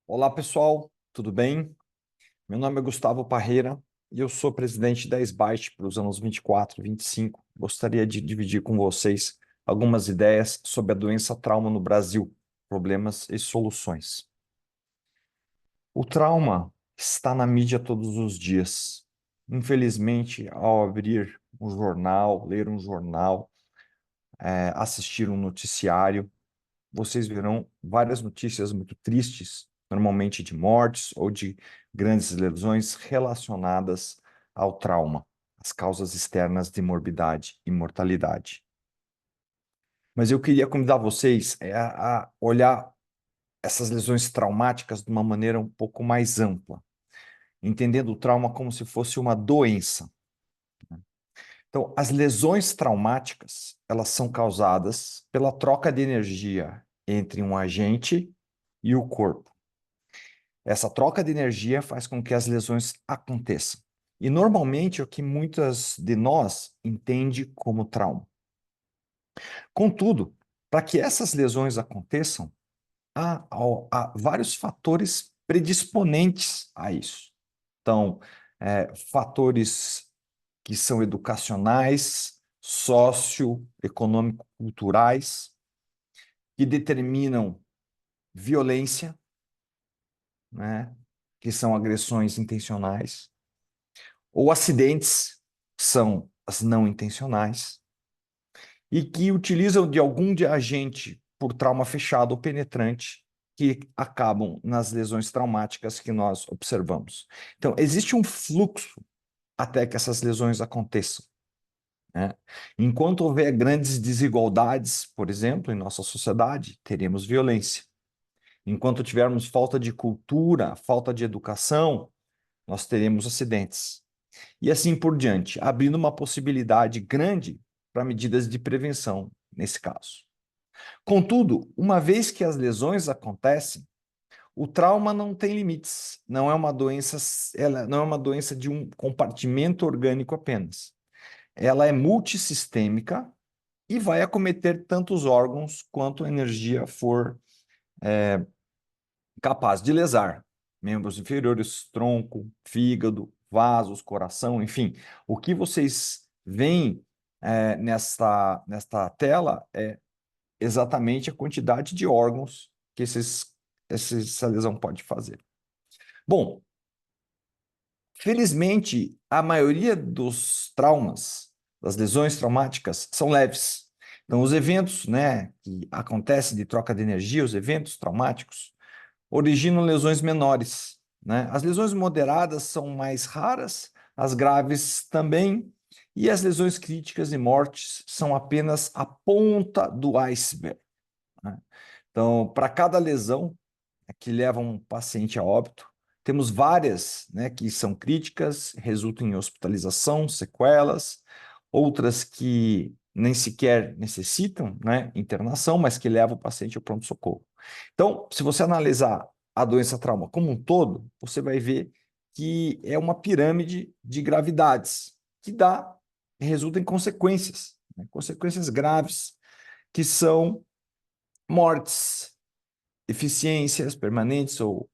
Olá, pessoal, tudo bem? Meu nome é Gustavo Parreira e eu sou presidente da SBAIT para os anos 24 e 25. Gostaria de dividir com vocês algumas ideias sobre a doença trauma no Brasil, problemas e soluções. O trauma está na mídia todos os dias. Infelizmente, ao abrir um jornal, ler um jornal, assistir um noticiário, vocês verão várias notícias muito tristes, normalmente de mortes ou de grandes lesões relacionadas ao trauma, as causas externas de morbidade e mortalidade. Mas eu queria convidar vocês a olhar essas lesões traumáticas de uma maneira um pouco mais ampla, entendendo o trauma como se fosse uma doença. Então, as lesões traumáticas, elas são causadas pela troca de energia entre um agente e o corpo. Essa troca de energia faz com que as lesões aconteçam. E normalmente é o que muitas de nós entende como trauma. Contudo, para que essas lesões aconteçam, há vários fatores predisponentes a isso. Então, fatores que são educacionais, socioeconômico-culturais, que determinam violência, né, que são agressões intencionais, ou acidentes, que são as não intencionais, e que utilizam de algum de agente por trauma fechado ou penetrante, que acabam nas lesões traumáticas que nós observamos. Então, existe um fluxo até que essas lesões aconteçam, né? Enquanto houver grandes desigualdades, por exemplo, em nossa sociedade, teremos violência. Enquanto tivermos falta de cultura, falta de educação, nós teremos acidentes. E assim por diante, abrindo uma possibilidade grande para medidas de prevenção nesse caso. Contudo, uma vez que as lesões acontecem, o trauma não tem limites, não é uma doença, ela não é uma doença de um compartimento orgânico apenas. Ela é multissistêmica e vai acometer tantos órgãos quanto a energia for capaz de lesar. Membros inferiores, tronco, fígado, vasos, coração, enfim. O que vocês veem nesta tela é exatamente a quantidade de órgãos que essa lesão pode fazer. Bom, felizmente, a maioria dos traumas, das lesões traumáticas, são leves. Então, os eventos, né, que acontecem de troca de energia, os eventos traumáticos, originam lesões menores, né? As lesões moderadas são mais raras, as graves também, e as lesões críticas e mortes são apenas a ponta do iceberg, né? Então, para cada lesão que leva um paciente a óbito, temos várias, né, que são críticas, resultam em hospitalização, sequelas, outras que nem sequer necessitam, né, internação, mas que levam o paciente ao pronto-socorro. Então, se você analisar a doença trauma como um todo, você vai ver que é uma pirâmide de gravidades, que resulta em consequências, né, consequências graves, que são mortes, deficiências permanentes ou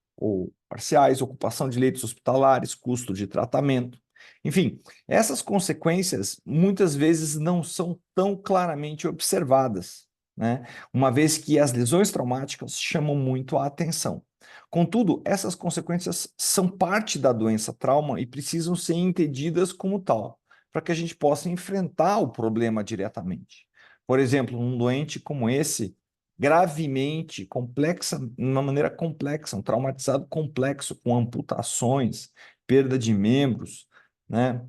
parciais, ocupação de leitos hospitalares, custo de tratamento. Enfim, essas consequências muitas vezes não são tão claramente observadas, né? Uma vez que as lesões traumáticas chamam muito a atenção. Contudo, essas consequências são parte da doença trauma e precisam ser entendidas como tal, para que a gente possa enfrentar o problema diretamente. Por exemplo, um doente como esse, gravemente complexa, de uma maneira complexa, um traumatizado complexo, com amputações, perda de membros, né?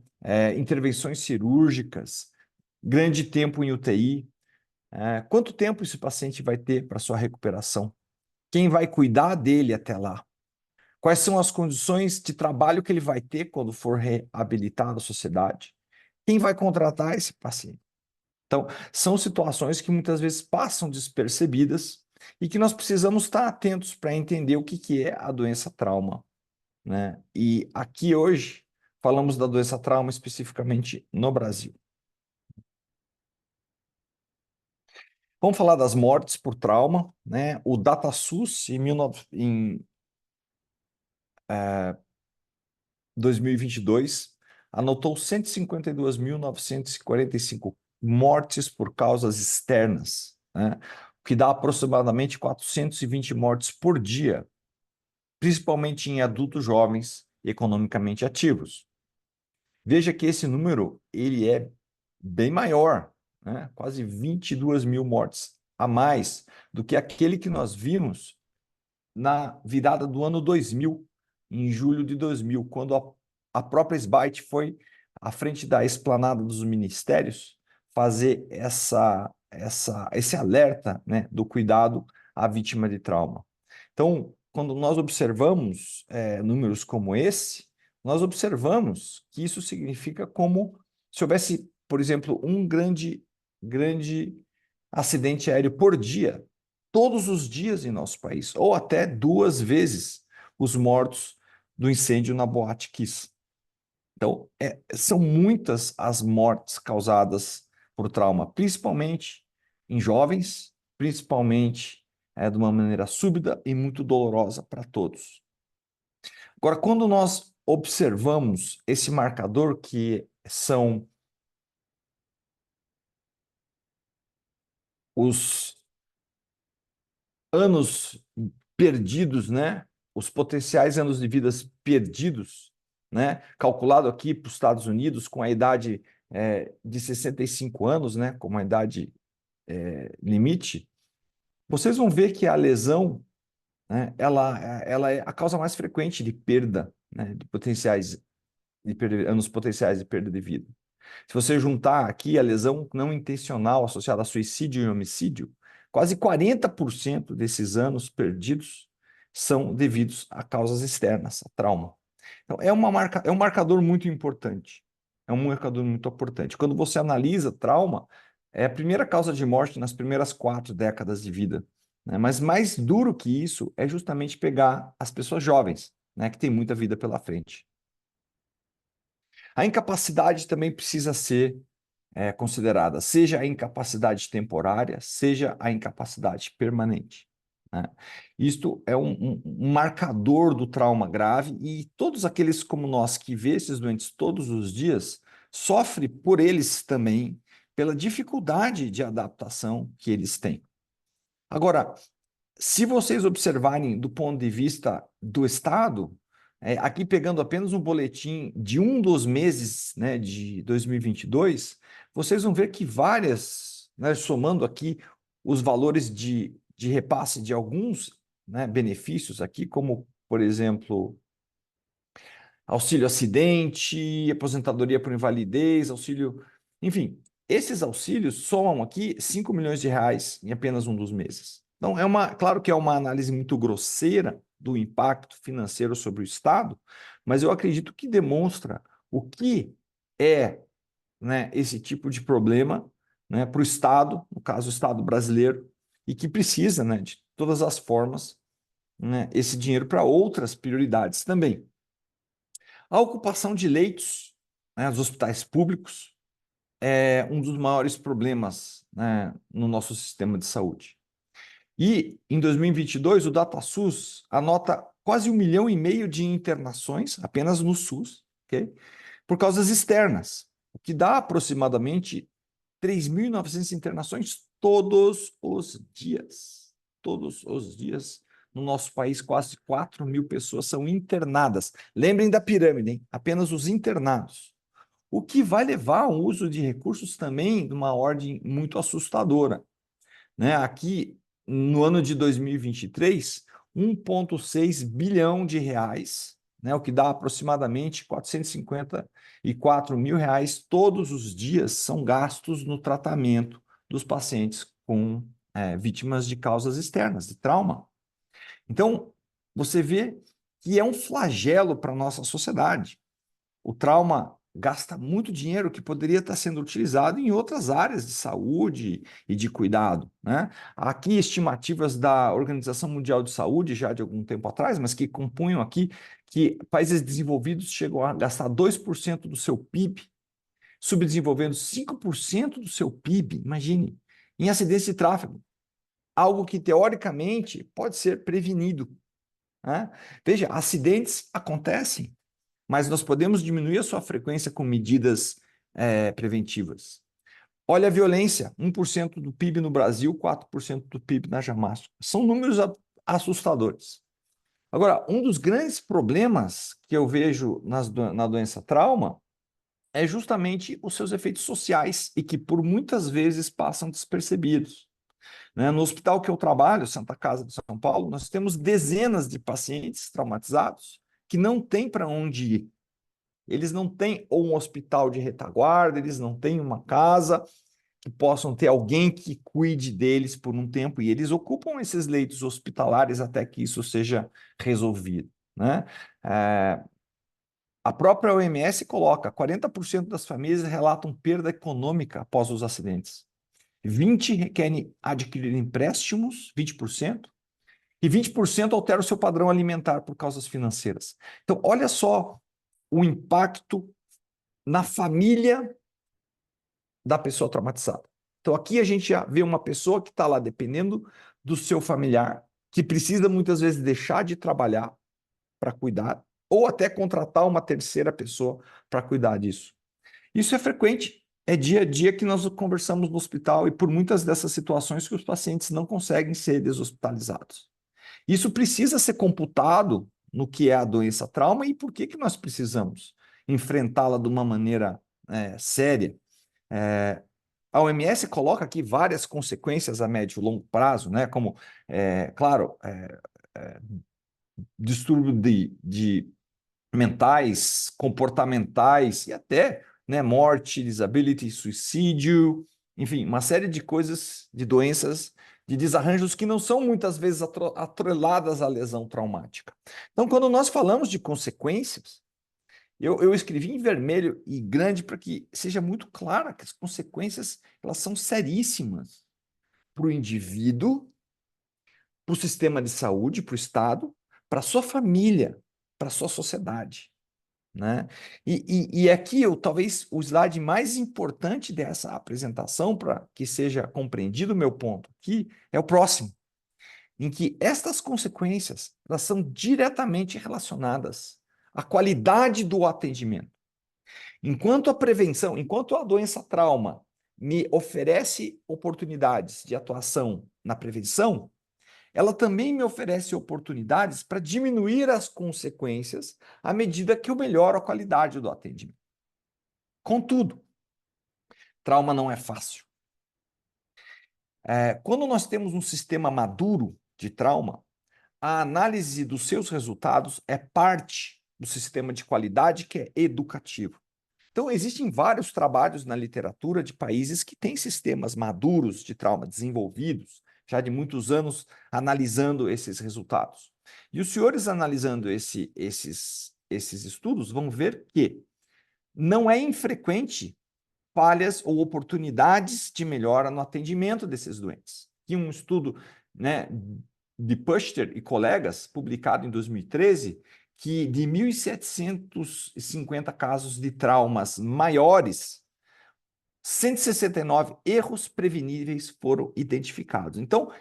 Intervenções cirúrgicas, grande tempo em UTI. Quanto tempo esse paciente vai ter para sua recuperação? Quem vai cuidar dele até lá? Quais são as condições de trabalho que ele vai ter quando for reabilitado à sociedade? Quem vai contratar esse paciente? Então, são situações que muitas vezes passam despercebidas e que nós precisamos estar atentos para entender o que é a doença trauma, né? E aqui hoje falamos da doença trauma especificamente no Brasil. Vamos falar das mortes por trauma, né? O DataSUS, em 2022 anotou 152.945 mortes por causas externas, né? O que dá aproximadamente 420 mortes por dia, principalmente em adultos jovens e economicamente ativos. Veja que esse número ele é bem maior, né? Quase 22 mil mortes a mais do que aquele que nós vimos na virada do ano 2000, em julho de 2000, quando a própria SBAIT foi à frente da esplanada dos ministérios fazer esse alerta, né, do cuidado à vítima de trauma. Então, quando nós observamos números como esse, nós observamos que isso significa como se houvesse, por exemplo, um grande acidente aéreo por dia, todos os dias em nosso país, ou até 2 vezes os mortos do incêndio na Boate Kiss. Então, são muitas as mortes causadas por trauma, principalmente em jovens, principalmente de uma maneira súbita e muito dolorosa para todos. Agora, quando nós observamos esse marcador que são os anos perdidos, né? Os potenciais anos de vidas perdidos, né? Calculado aqui para os Estados Unidos com a idade de 65 anos, né? Como a idade limite, vocês vão ver que a lesão, né? Ela é a causa mais frequente de perda, né? De potenciais anos potenciais de perda de vida. Se você juntar aqui a lesão não intencional associada a suicídio e homicídio, quase 40% desses anos perdidos são devidos a causas externas, a trauma. Então, é um marcador muito importante. É um marcador muito importante. Quando você analisa trauma, é a primeira causa de morte nas primeiras 4 décadas de vida, né? Mas mais duro que isso é justamente pegar as pessoas jovens, né, que têm muita vida pela frente. A incapacidade também precisa ser considerada, seja a incapacidade temporária, seja a incapacidade permanente, né? Isto é um marcador do trauma grave e todos aqueles como nós que vê esses doentes todos os dias sofrem por eles também pela dificuldade de adaptação que eles têm. Agora, se vocês observarem do ponto de vista do Estado, aqui pegando apenas um boletim de um dos meses, né, de 2022, vocês vão ver que várias, né, somando aqui os valores de repasse de alguns, né, benefícios aqui, como, por exemplo, auxílio acidente, aposentadoria por invalidez, auxílio... Enfim, esses auxílios somam aqui 5 milhões de reais em apenas um dos meses. Então, claro que é uma análise muito grosseira do impacto financeiro sobre o Estado, mas eu acredito que demonstra o que é, né, esse tipo de problema, né, para o Estado, no caso o Estado brasileiro, e que precisa, né, de todas as formas, né, esse dinheiro para outras prioridades também. A ocupação de leitos, né, dos hospitais públicos é um dos maiores problemas, né, no nosso sistema de saúde. E em 2022, o DataSUS anota quase 1,5 milhão de internações apenas no SUS, ok? Por causas externas, o que dá aproximadamente 3.900 internações todos os dias. Todos os dias. No nosso país, quase 4 mil pessoas são internadas. Lembrem da pirâmide, hein? Apenas os internados. O que vai levar ao uso de recursos também de uma ordem muito assustadora, né? Aqui, no ano de 2023, 1,6 bilhão de reais, né? O que dá aproximadamente 454 mil reais todos os dias são gastos no tratamento dos pacientes com vítimas de causas externas, de trauma. Então, você vê que é um flagelo para a nossa sociedade. O trauma gasta muito dinheiro que poderia estar sendo utilizado em outras áreas de saúde e de cuidado, né? Aqui estimativas da Organização Mundial de Saúde, já de algum tempo atrás, mas que compunham aqui que países desenvolvidos chegam a gastar 2% do seu PIB, subdesenvolvendo 5% do seu PIB, imagine, em acidentes de tráfego, algo que teoricamente pode ser prevenido, né? Veja, acidentes acontecem, mas nós podemos diminuir a sua frequência com medidas preventivas. Olha a violência, 1% do PIB no Brasil, 4% do PIB na Jamaica. São números assustadores. Agora, um dos grandes problemas que eu vejo na doença trauma é justamente os seus efeitos sociais e que por muitas vezes passam despercebidos, né? No hospital que eu trabalho, Santa Casa de São Paulo, nós temos dezenas de pacientes traumatizados que não têm para onde ir. Eles não têm ou um hospital de retaguarda, eles não têm uma casa que possam ter alguém que cuide deles por um tempo, e eles ocupam esses leitos hospitalares até que isso seja resolvido, né? A própria OMS coloca 40% das famílias relatam perda econômica após os acidentes. 20% requerem adquirir empréstimos, 20%, e 20% alteram o seu padrão alimentar por causas financeiras. Então, olha só o impacto na família da pessoa traumatizada. Então, aqui a gente já vê uma pessoa que está lá dependendo do seu familiar, que precisa muitas vezes deixar de trabalhar para cuidar, ou até contratar uma terceira pessoa para cuidar disso. Isso é frequente, é dia a dia que nós conversamos no hospital e por muitas dessas situações que os pacientes não conseguem ser deshospitalizados. Isso precisa ser computado no que é a doença trauma e por que nós precisamos enfrentá-la de uma maneira séria. A OMS coloca aqui várias consequências a médio e longo prazo, né? Como, claro, distúrbio de mentais, comportamentais e até, né, morte, disability, suicídio, enfim, uma série de coisas, de doenças, de desarranjos que não são muitas vezes atreladas à lesão traumática. Então, quando nós falamos de consequências, eu escrevi em vermelho e grande para que seja muito claro que as consequências elas são seríssimas para o indivíduo, para o sistema de saúde, para o Estado, para a sua família, para a sua sociedade, né? E aqui, talvez o slide mais importante dessa apresentação, para que seja compreendido o meu ponto aqui, é o próximo, em que estas consequências elas são diretamente relacionadas à qualidade do atendimento. Enquanto a prevenção, enquanto a doença trauma me oferece oportunidades de atuação na prevenção, ela também me oferece oportunidades para diminuir as consequências à medida que eu melhoro a qualidade do atendimento. Contudo, trauma não é fácil. Quando nós temos um sistema maduro de trauma, a análise dos seus resultados é parte do sistema de qualidade que é educativo. Então, existem vários trabalhos na literatura de países que têm sistemas maduros de trauma desenvolvidos, já de muitos anos, analisando esses resultados. E os senhores analisando esses estudos vão ver que não é infrequente falhas ou oportunidades de melhora no atendimento desses doentes. Aqui um estudo, né, de Puster e colegas, publicado em 2013, que de 1.750 casos de traumas maiores, 169 erros preveníveis foram identificados. Então,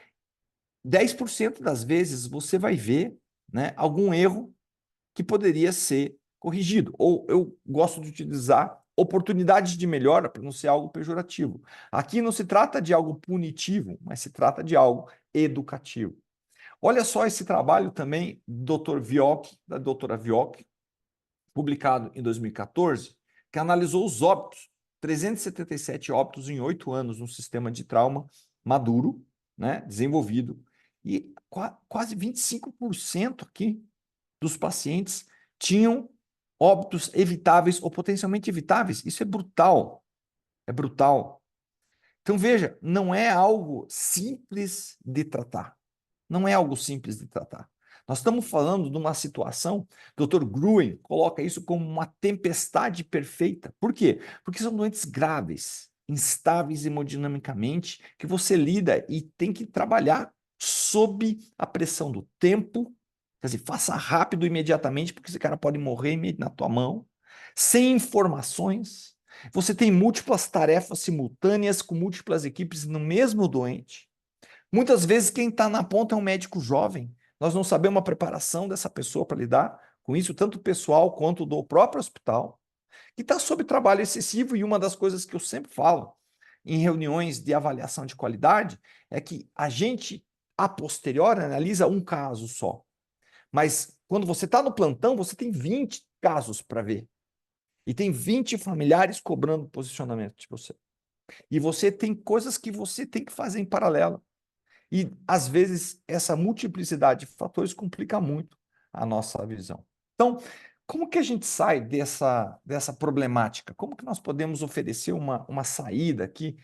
10% das vezes você vai ver, né, algum erro que poderia ser corrigido. Ou eu gosto de utilizar oportunidades de melhora para não ser algo pejorativo. Aqui não se trata de algo punitivo, mas se trata de algo educativo. Olha só esse trabalho também do Dr. Viock, da doutora Viock, publicado em 2014, que analisou os óbitos, 377 óbitos em 8 anos no sistema de trauma maduro, né, desenvolvido, e quase 25% aqui dos pacientes tinham óbitos evitáveis ou potencialmente evitáveis. Isso é brutal. É brutal. Então, veja, não é algo simples de tratar. Não é algo simples de tratar. Nós estamos falando de uma situação, o Dr. Gruen coloca isso como uma tempestade perfeita. Por quê? Porque são doentes graves, instáveis hemodinamicamente, que você lida e tem que trabalhar sob a pressão do tempo. Quer dizer, faça rápido imediatamente, porque esse cara pode morrer na tua mão, sem informações. Você tem múltiplas tarefas simultâneas com múltiplas equipes no mesmo doente. Muitas vezes quem está na ponta é um médico jovem, Nós não sabemos a preparação dessa pessoa para lidar com isso, tanto pessoal quanto do próprio hospital, que está sob trabalho excessivo. E uma das coisas que eu sempre falo em reuniões de avaliação de qualidade é que a gente, a posteriori, analisa um caso só. Mas quando você está no plantão, você tem 20 casos para ver. E tem 20 familiares cobrando posicionamento de você. E você tem coisas que você tem que fazer em paralelo. E, às vezes, essa multiplicidade de fatores complica muito a nossa visão. Então, como que a gente sai dessa problemática? Como que nós podemos oferecer uma saída aqui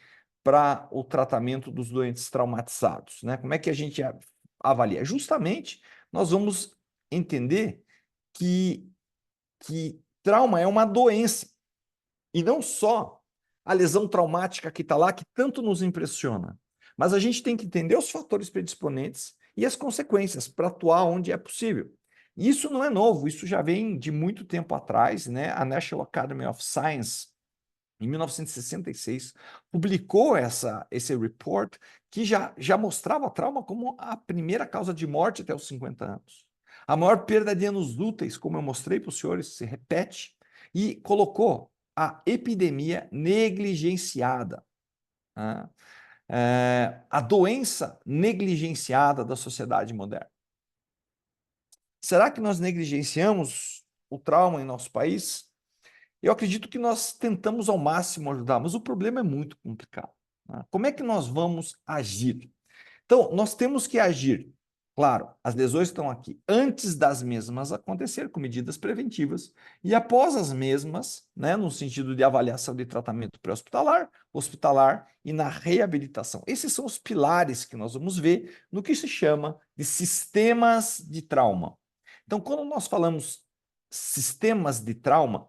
para o tratamento dos doentes traumatizados, né? Como é que a gente avalia? Justamente, nós vamos entender que trauma é uma doença, e não só a lesão traumática que está lá, que tanto nos impressiona. Mas a gente tem que entender os fatores predisponentes e as consequências para atuar onde é possível. E isso não é novo, isso já vem de muito tempo atrás, né? A National Academy of Science, em 1966, publicou esse report que já mostrava trauma como a primeira causa de morte até os 50 anos. A maior perda de anos úteis, como eu mostrei para os senhores, se repete, e colocou a epidemia negligenciada, né? A doença negligenciada da sociedade moderna. Será que nós negligenciamos o trauma em nosso país? Eu acredito que nós tentamos ao máximo ajudar, mas o problema é muito complicado, né? Como é que nós vamos agir? Então, nós temos que agir. Claro, as lesões estão aqui antes das mesmas acontecer, com medidas preventivas, e após as mesmas, né, no sentido de avaliação de tratamento pré-hospitalar, hospitalar e na reabilitação. Esses são os pilares que nós vamos ver no que se chama de sistemas de trauma. Então, quando nós falamos sistemas de trauma,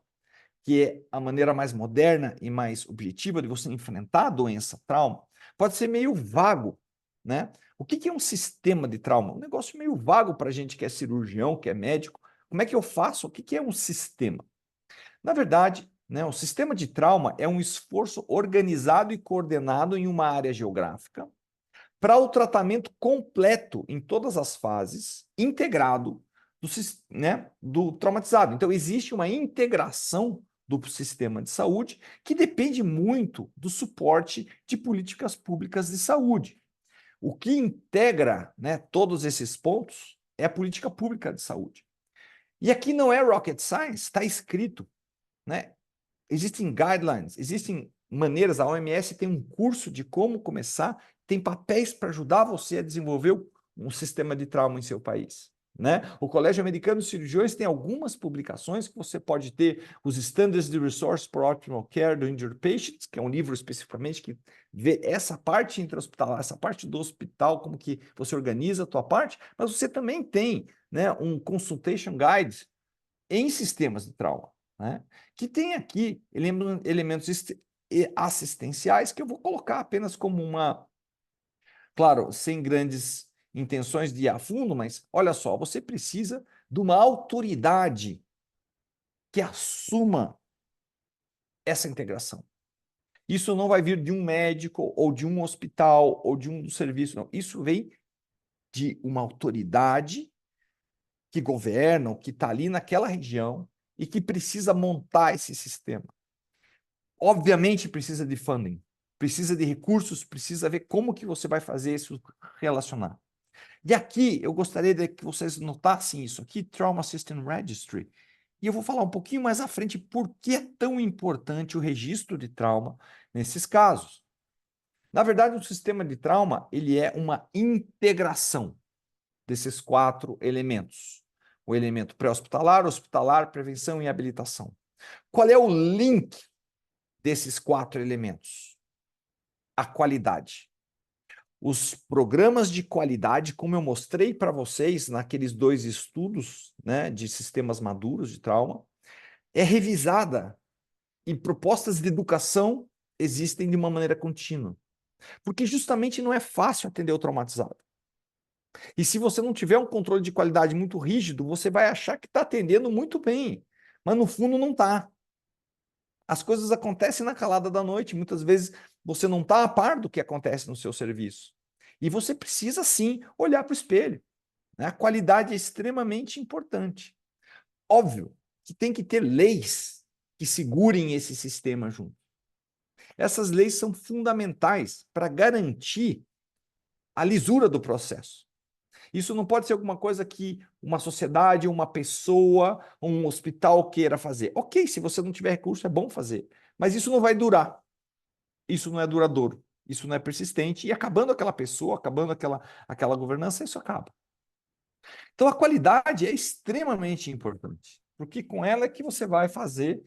que é a maneira mais moderna e mais objetiva de você enfrentar a doença trauma, pode ser meio vago, né? O que é um sistema de trauma? Um negócio meio vago para a gente que é cirurgião, que é médico. Como é que eu faço? O que é um sistema? Na verdade, né, o sistema de trauma é um esforço organizado e coordenado em uma área geográfica para o tratamento completo em todas as fases, integrado do traumatizado. Então, existe uma integração do sistema de saúde que depende muito do suporte de políticas públicas de saúde. O que integra, né, todos esses pontos é a política pública de saúde. E aqui não é rocket science, está escrito, né? Existem guidelines, existem maneiras, a OMS tem um curso de como começar, tem papéis para ajudar você a desenvolver um sistema de trauma em seu país, né? O Colégio Americano de Cirurgiões tem algumas publicações que você pode ter, os Standards de Resource for Optimal Care do Injured Patients, que é um livro especificamente que vê essa parte intra-hospitalar, essa parte do hospital, como que você organiza a tua parte, mas você também tem, né, um Consultation Guide em sistemas de trauma, né? Que tem aqui elementos assistenciais que eu vou colocar apenas como claro, sem grandes intenções de ir a fundo, mas olha só, você precisa de uma autoridade que assuma essa integração. Isso não vai vir de um médico ou de um hospital ou de um serviço, não. Isso vem de uma autoridade que governa, que está ali naquela região e que precisa montar esse sistema. Obviamente precisa de funding, precisa de recursos, precisa ver como que você vai fazer isso relacionar. E aqui eu gostaria de que vocês notassem isso aqui, Trauma System Registry. E eu vou falar um pouquinho mais à frente por que é tão importante o registro de trauma nesses casos. Na verdade, o sistema de trauma, ele é uma integração desses 4 elementos. O elemento pré-hospitalar, hospitalar, prevenção e habilitação. Qual é o link desses 4 elementos? A qualidade. Os programas de qualidade, como eu mostrei para vocês naqueles 2 estudos, né, de sistemas maduros de trauma, é revisada e propostas de educação existem de uma maneira contínua. Porque justamente não é fácil atender o traumatizado. E se você não tiver um controle de qualidade muito rígido, você vai achar que está atendendo muito bem, mas no fundo não está. As coisas acontecem na calada da noite, muitas vezes você não está a par do que acontece no seu serviço. E você precisa, sim, olhar para o espelho. né? A qualidade é extremamente importante. Óbvio que tem que ter leis que segurem esse sistema junto. Essas leis são fundamentais para garantir a lisura do processo. Isso não pode ser alguma coisa que uma sociedade, uma pessoa, um hospital queira fazer. Ok, se você não tiver recurso, é bom fazer. Mas isso não vai durar. Isso não é duradouro. Isso não é persistente. E acabando aquela pessoa, acabando aquela governança, isso acaba. Então, a qualidade é extremamente importante. Porque com ela é que você vai fazer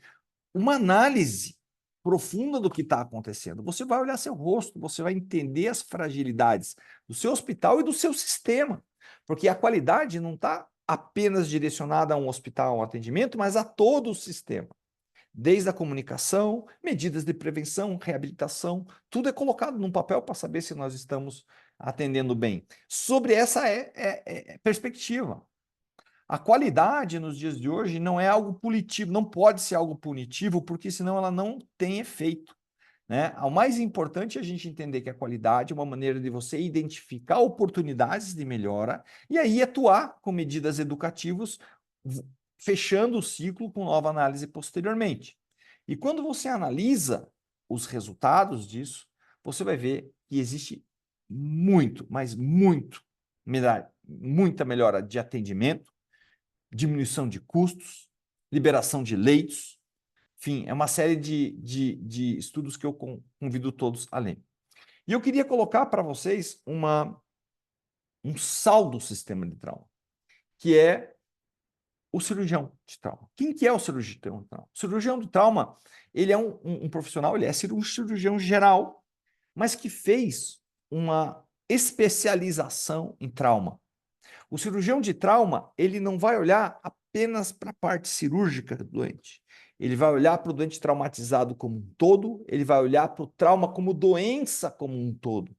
uma análise profunda do que está acontecendo. Você vai olhar seu rosto, você vai entender as fragilidades do seu hospital e do seu sistema. Porque a qualidade não está apenas direcionada a um hospital, a um atendimento, mas a todo o sistema. Desde a comunicação, medidas de prevenção, reabilitação, tudo é colocado num papel para saber se nós estamos atendendo bem. Sobre essa perspectiva. A qualidade nos dias de hoje não é algo punitivo, não pode ser algo punitivo, porque senão ela não tem efeito, né? O mais importante é a gente entender que a qualidade é uma maneira de você identificar oportunidades de melhora e aí atuar com medidas educativas, fechando o ciclo com nova análise posteriormente. E quando você analisa os resultados disso, você vai ver que existe muito, mas muita melhora de atendimento, diminuição de custos, liberação de leitos, enfim, é uma série de estudos que eu convido todos a ler. E eu queria colocar para vocês um saldo do sistema de trauma, que é o cirurgião de trauma. Quem que é o cirurgião de trauma? O cirurgião de trauma, ele é um profissional, ele é um cirurgião geral, mas que fez uma especialização em trauma. O cirurgião de trauma, ele não vai olhar apenas para a parte cirúrgica do doente. Ele vai olhar para o doente traumatizado como um todo, ele vai olhar para o trauma como doença como um todo.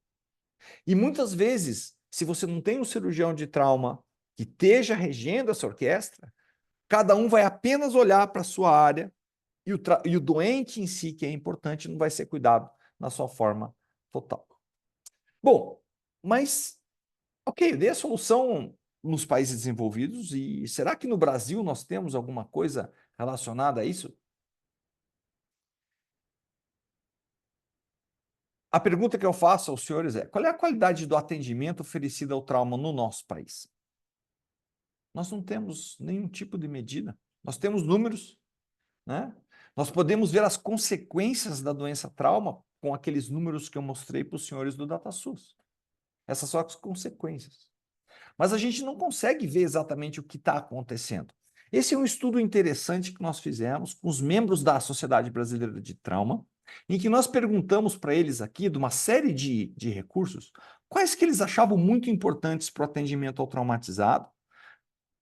E muitas vezes, se você não tem um cirurgião de trauma que esteja regendo essa orquestra, cada um vai apenas olhar para a sua área e o doente em si, que é importante, não vai ser cuidado na sua forma total. Bom, mas, ok, eu dei a solução nos países desenvolvidos e será que no Brasil nós temos alguma coisa relacionada a isso? A pergunta que eu faço aos senhores é: qual é a qualidade do atendimento oferecido ao trauma no nosso país? Nós não temos nenhum tipo de medida. Nós temos números, né? Nós podemos ver as consequências da doença trauma com aqueles números que eu mostrei para os senhores do DataSUS. Essas são as consequências. Mas a gente não consegue ver exatamente o que está acontecendo. Esse é um estudo interessante que nós fizemos com os membros da Sociedade Brasileira de Trauma, em que nós perguntamos para eles aqui, de uma série de recursos, quais que eles achavam muito importantes para o atendimento ao traumatizado,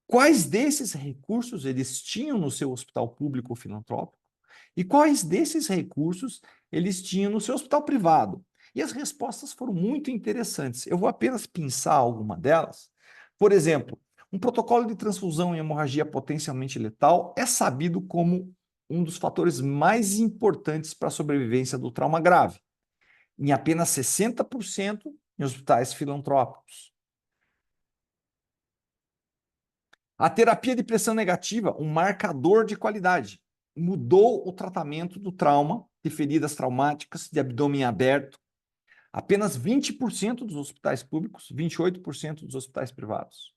quais desses recursos eles tinham no seu hospital público ou filantrópico, e quais desses recursos eles tinham no seu hospital privado. E as respostas foram muito interessantes. Eu vou apenas pensar alguma delas. Por exemplo, um protocolo de transfusão em hemorragia potencialmente letal é sabido como um dos fatores mais importantes para a sobrevivência do trauma grave, em apenas 60% em hospitais filantrópicos. A terapia de pressão negativa, um marcador de qualidade, mudou o tratamento do trauma, de feridas traumáticas, de abdômen aberto. Apenas 20% dos hospitais públicos, 28% dos hospitais privados.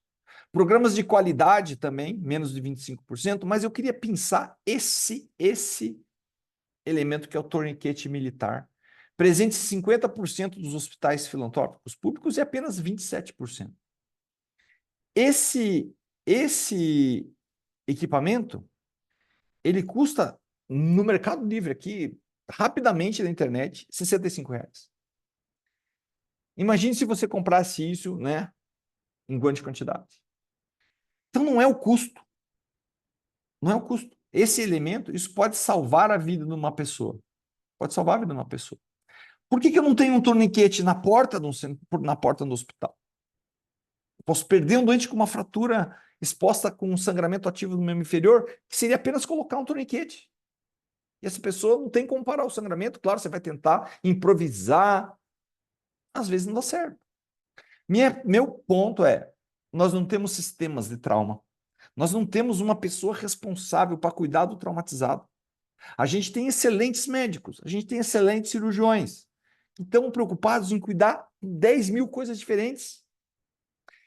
Programas de qualidade também, menos de 25%, mas eu queria pensar esse elemento que é o torniquete militar, presente em 50% dos hospitais filantrópicos públicos e apenas 27%. Esse equipamento, ele custa no Mercado Livre aqui, rapidamente na internet, R$ 65. Imagine se você comprasse isso, né, em grande quantidade. Então não é o custo. Não é o custo. Esse elemento, isso pode salvar a vida de uma pessoa. Pode salvar a vida de uma pessoa. Por que eu não tenho um torniquete na porta do hospital? Posso perder um doente com uma fratura exposta com um sangramento ativo no membro inferior, que seria apenas colocar um torniquete. E essa pessoa não tem como parar o sangramento. Claro, você vai tentar improvisar. Às vezes não dá certo. Meu ponto é, nós não temos sistemas de trauma. Nós não temos uma pessoa responsável para cuidar do traumatizado. A gente tem excelentes médicos, a gente tem excelentes cirurgiões, que estão preocupados em cuidar de 10 mil coisas diferentes.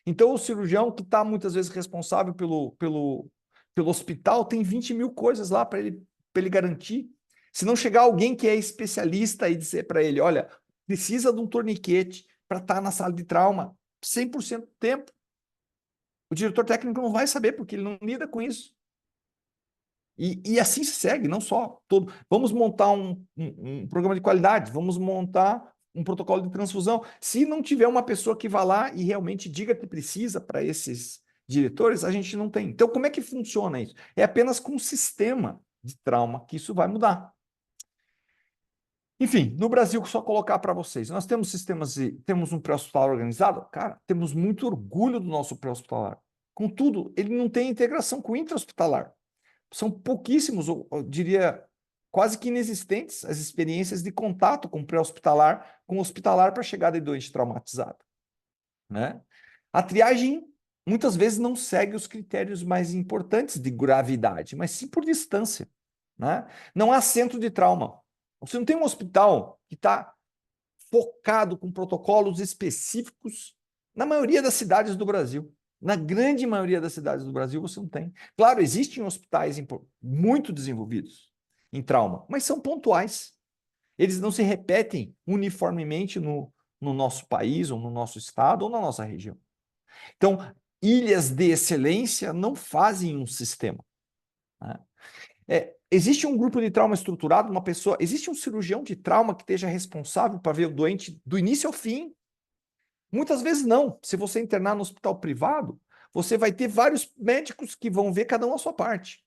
Então, o cirurgião que está muitas vezes responsável pelo hospital tem 20 mil coisas lá para ele garantir. Se não chegar alguém que é especialista e dizer para ele, olha, precisa de um torniquete para estar na sala de trauma 100% do tempo, o diretor técnico não vai saber, porque ele não lida com isso. E assim se segue, não só todo. Vamos montar um programa de qualidade, vamos montar um protocolo de transfusão. Se não tiver uma pessoa que vá lá e realmente diga que precisa para esses diretores, a gente não tem. Então, como é que funciona isso? É apenas com um sistema de trauma que isso vai mudar. Enfim, no Brasil, só colocar para vocês, nós temos temos um pré-hospitalar organizado? Cara, temos muito orgulho do nosso pré-hospitalar. Contudo, ele não tem integração com o intra-hospitalar. São pouquíssimos, eu diria, quase que inexistentes as experiências de contato com pré-hospitalar, com hospitalar para chegada de doente traumatizado, né? A triagem muitas vezes não segue os critérios mais importantes de gravidade, mas sim por distância, né? Não há centro de trauma. Você não tem um hospital que está focado com protocolos específicos na maioria das cidades do Brasil. Na grande maioria das cidades do Brasil, você não tem. Claro, existem hospitais muito desenvolvidos em trauma, mas são pontuais. Eles não se repetem uniformemente no nosso país, ou no nosso estado, ou na nossa região. Então, ilhas de excelência não fazem um sistema, né? Existe um grupo de trauma estruturado, uma pessoa, existe um cirurgião de trauma que esteja responsável para ver o doente do início ao fim? Muitas vezes não. Se você internar no hospital privado, você vai ter vários médicos que vão ver cada um a sua parte.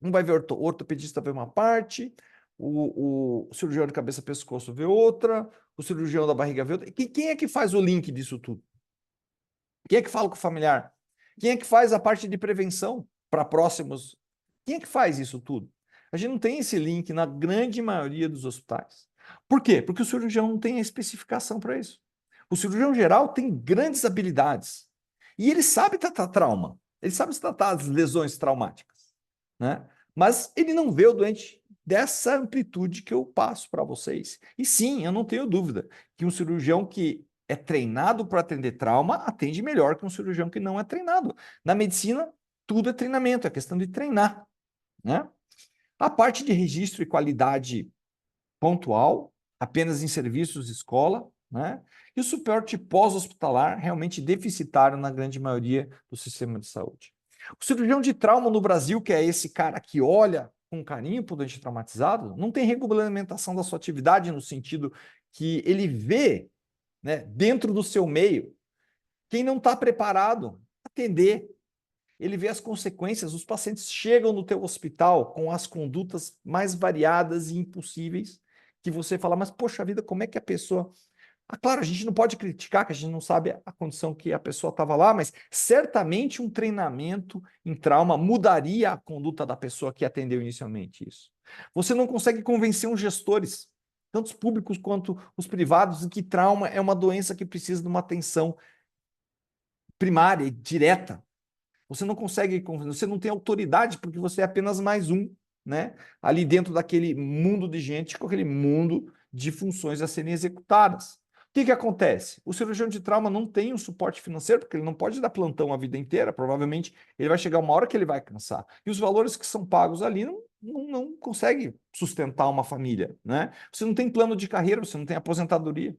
Um vai ver o ortopedista vê uma parte, o cirurgião de cabeça-pescoço vê outra, o cirurgião da barriga vê outra. E quem é que faz o link disso tudo? Quem é que fala com o familiar? Quem é que faz a parte de prevenção para próximos? Quem é que faz isso tudo? A gente não tem esse link na grande maioria dos hospitais. Por quê? Porque o cirurgião não tem a especificação para isso. O cirurgião geral tem grandes habilidades. E ele sabe tratar trauma. Ele sabe tratar as lesões traumáticas, né? Mas ele não vê o doente dessa amplitude que eu passo para vocês. E sim, eu não tenho dúvida que um cirurgião que é treinado para atender trauma atende melhor que um cirurgião que não é treinado. Na medicina, tudo é treinamento, é questão de treinar, né? A parte de registro e qualidade pontual, apenas em serviços de escola, né? E o suporte pós-hospitalar realmente deficitário na grande maioria do sistema de saúde. O cirurgião de trauma no Brasil, que é esse cara que olha com carinho para o doente traumatizado, não tem regulamentação da sua atividade no sentido que ele vê, né, dentro do seu meio quem não está preparado atender. Ele vê as consequências, os pacientes chegam no teu hospital com as condutas mais variadas e impossíveis, que você fala, mas poxa vida, como é que a pessoa... Ah, claro, a gente não pode criticar, que a gente não sabe a condição que a pessoa estava lá, mas certamente um treinamento em trauma mudaria a conduta da pessoa que atendeu inicialmente isso. Você não consegue convencer os gestores, tanto os públicos quanto os privados, de que trauma é uma doença que precisa de uma atenção primária e direta. Você não consegue, você não tem autoridade porque você é apenas mais um, né? Ali dentro daquele mundo de gente, com aquele mundo de funções a serem executadas. O que acontece? O cirurgião de trauma não tem um suporte financeiro, porque ele não pode dar plantão a vida inteira, provavelmente ele vai chegar uma hora que ele vai cansar. E os valores que são pagos ali não consegue sustentar uma família, né? Você não tem plano de carreira, você não tem aposentadoria.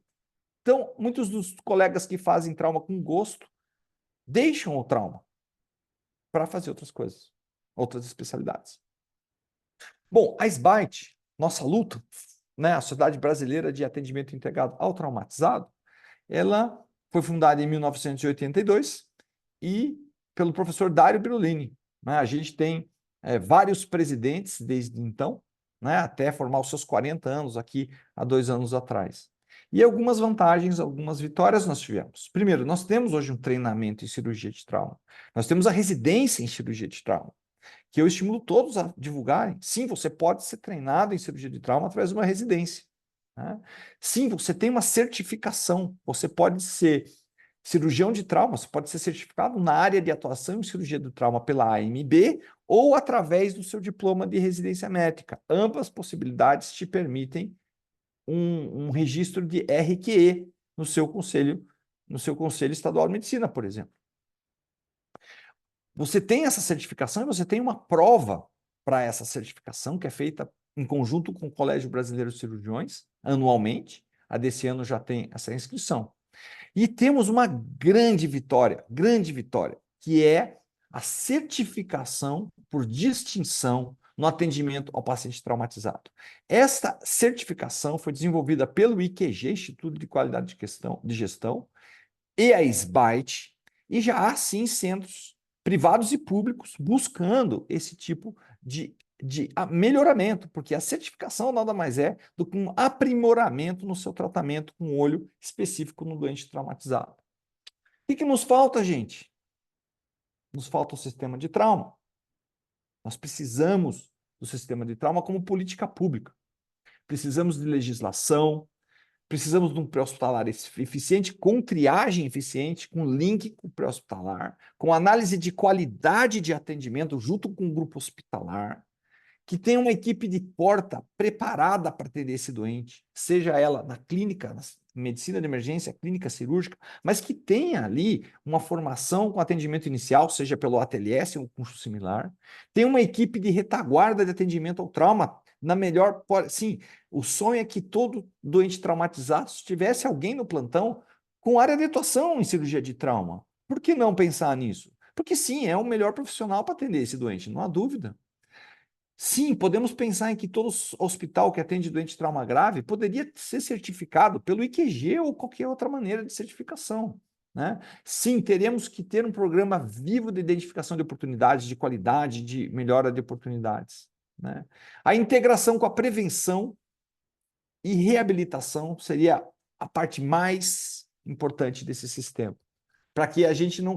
Então, muitos dos colegas que fazem trauma com gosto deixam o trauma para fazer outras coisas, outras especialidades. Bom, a SBAT, nossa luta, né, a Sociedade Brasileira de Atendimento Integrado ao Traumatizado, ela foi fundada em 1982 e pelo professor Dário Birolini, né? A gente tem vários presidentes desde então, né, até formar os seus 40 anos aqui há 2 anos atrás. E algumas vantagens, algumas vitórias nós tivemos. Primeiro, nós temos hoje um treinamento em cirurgia de trauma. Nós temos a residência em cirurgia de trauma, que eu estimulo todos a divulgarem. Sim, você pode ser treinado em cirurgia de trauma através de uma residência, né? Sim, você tem uma certificação, você pode ser Cirurgião de trauma, você pode ser certificado na área de atuação em cirurgia do trauma pela AMB ou através do seu diploma de residência médica. Ambas possibilidades te permitem um registro de RQE no seu conselho estadual de medicina, por exemplo. Você tem essa certificação e você tem uma prova para essa certificação, que é feita em conjunto com o Colégio Brasileiro de Cirurgiões, anualmente. A desse ano já tem essa inscrição. E temos uma grande vitória, que é a certificação por distinção no atendimento ao paciente traumatizado. Esta certificação foi desenvolvida pelo IQG, Instituto de Qualidade de Gestão, e a SBITE, e já há sim centros privados e públicos buscando esse tipo de melhoramento, porque a certificação nada mais é do que um aprimoramento no seu tratamento com olho específico no doente traumatizado. O que nos falta, gente? Nos falta o sistema de trauma. Nós precisamos do sistema de trauma como política pública. Precisamos de legislação, precisamos de um pré-hospitalar eficiente, com triagem eficiente, com link com o pré-hospitalar, com análise de qualidade de atendimento junto com o grupo hospitalar, que tenha uma equipe de porta preparada para atender esse doente, seja ela na clínica, na medicina de emergência, clínica cirúrgica, mas que tenha ali uma formação com atendimento inicial, seja pelo ATLS ou um curso similar, tem uma equipe de retaguarda de atendimento ao trauma, na melhor, sim, o sonho é que todo doente traumatizado tivesse alguém no plantão com área de atuação em cirurgia de trauma. Por que não pensar nisso? Porque sim, é o melhor profissional para atender esse doente, não há dúvida. Sim, podemos pensar em que todo hospital que atende doente de trauma grave poderia ser certificado pelo IQG ou qualquer outra maneira de certificação, né? Sim, teremos que ter um programa vivo de identificação de oportunidades, de qualidade, de melhora de oportunidades, né? A integração com a prevenção e reabilitação seria a parte mais importante desse sistema, para que a gente não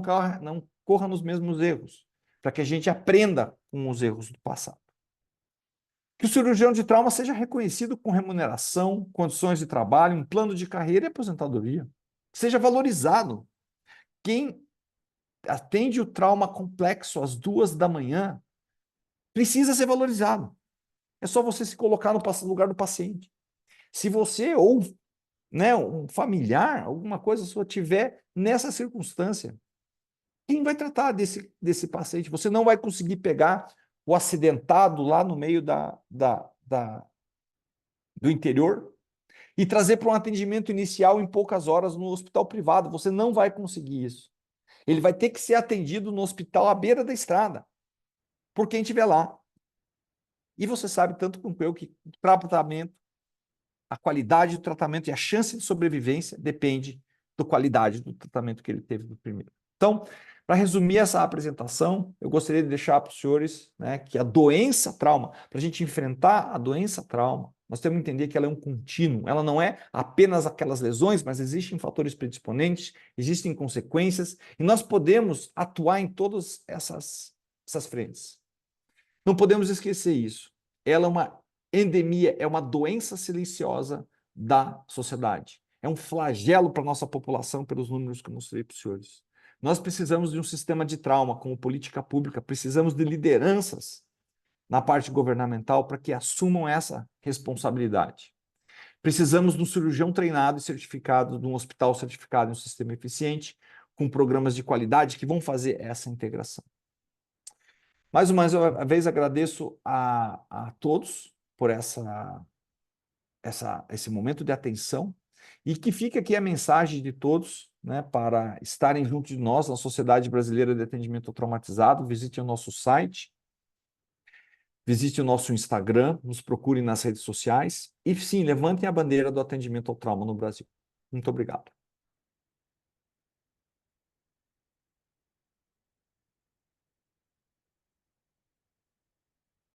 corra nos mesmos erros, para que a gente aprenda com os erros do passado. Que o cirurgião de trauma seja reconhecido com remuneração, condições de trabalho, um plano de carreira e aposentadoria. Seja valorizado. Quem atende o trauma complexo às 2 da manhã precisa ser valorizado. É só você se colocar no lugar do paciente. Se você ou, né, um familiar, alguma coisa sua tiver nessa circunstância, quem vai tratar desse paciente? Você não vai conseguir pegar o acidentado lá no meio do interior e trazer para um atendimento inicial em poucas horas no hospital privado. Você não vai conseguir isso. Ele vai ter que ser atendido no hospital à beira da estrada, por quem estiver lá. E você sabe, tanto como eu, que o tratamento, a qualidade do tratamento e a chance de sobrevivência depende da qualidade do tratamento que ele teve no primeiro. Então, para resumir essa apresentação, eu gostaria de deixar para os senhores, né, que a doença trauma, para a gente enfrentar a doença trauma, nós temos que entender que ela é um contínuo, ela não é apenas aquelas lesões, mas existem fatores predisponentes, existem consequências, e nós podemos atuar em todas essas frentes. Não podemos esquecer isso. Ela é uma endemia, é uma doença silenciosa da sociedade. É um flagelo para a nossa população, pelos números que eu mostrei para os senhores. Nós precisamos de um sistema de trauma como política pública, precisamos de lideranças na parte governamental para que assumam essa responsabilidade. Precisamos de um cirurgião treinado e certificado, de um hospital certificado em um sistema eficiente, com programas de qualidade que vão fazer essa integração. Mais uma vez agradeço a todos por esse momento de atenção e que fique aqui a mensagem de todos, né, para estarem junto de nós na Sociedade Brasileira de Atendimento ao Traumatizado. Visite o nosso site, visite o nosso Instagram, nos procurem nas redes sociais e sim, levantem a bandeira do atendimento ao trauma no Brasil. Muito obrigado.